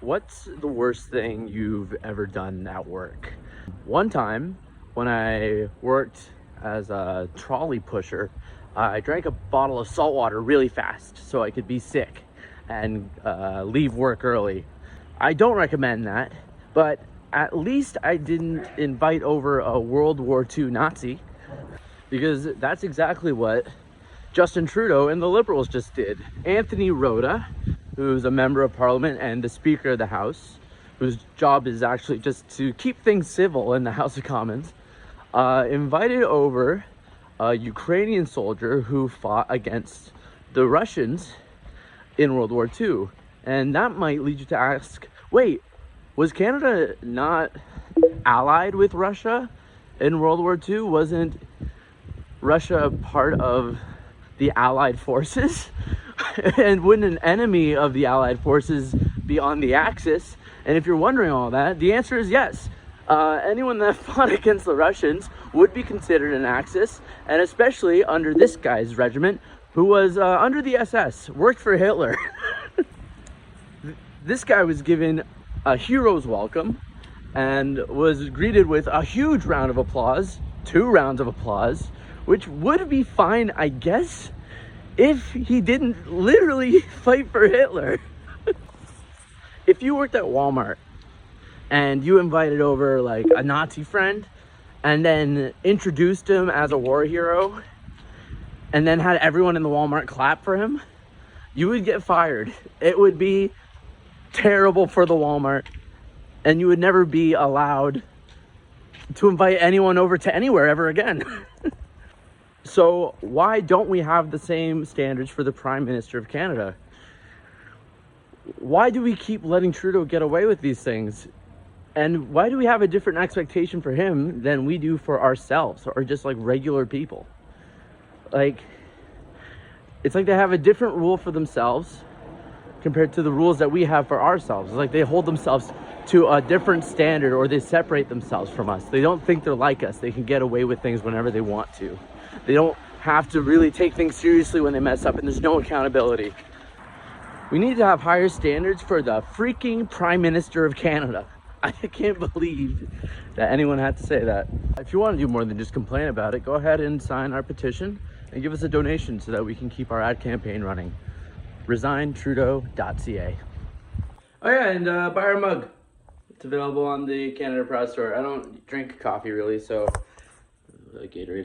What's the worst thing you've ever done at work? One time when I worked as a trolley pusher, I drank a bottle of salt water really fast so I could be sick and leave work early. I don't recommend that, but at least I didn't invite over a World War II Nazi, because that's exactly what Justin Trudeau and the Liberals just did. Anthony Rota, who's a member of parliament and the Speaker of the House, whose job is actually just to keep things civil in the House of Commons, invited over a Ukrainian soldier who fought against the Russians in World War II. And that might lead you to ask, wait, was Canada not allied with Russia in World War II? Wasn't Russia part of the Allied forces? And wouldn't an enemy of the Allied forces be on the Axis? And if you're wondering all that, the answer is yes. Anyone that fought against the Russians would be considered an Axis, and especially under this guy's regiment, who was under the SS, worked for Hitler. This guy was given a hero's welcome and was greeted with a huge round of applause, 2 rounds of applause, which would be fine, I guess, if he didn't literally fight for Hitler. If you worked at Walmart and you invited over like a Nazi friend and then introduced him as a war hero and then had everyone in the Walmart clap for him, you would get fired. It would be terrible for the Walmart, and you would never be allowed to invite anyone over to anywhere ever again. So why don't we have the same standards for the Prime Minister of Canada? Why do we keep letting Trudeau get away with these things? And why do we have a different expectation for him than we do for ourselves, or just like regular people? Like, it's like they have a different rule for themselves compared to the rules that we have for ourselves. It's like they hold themselves to a different standard, or they separate themselves from us. They don't think they're like us. They can get away with things whenever they want to. They don't have to really take things seriously when they mess up, and there's no accountability. We need to have higher standards for the freaking Prime Minister of Canada. I can't believe that anyone had to say that. If you want to do more than just complain about it, go ahead and sign our petition and give us a donation so that we can keep our ad campaign running. ResignTrudeau.ca. Oh yeah, and buy our mug. It's available on the Canada Proud store. I don't drink coffee really, so Gatorade.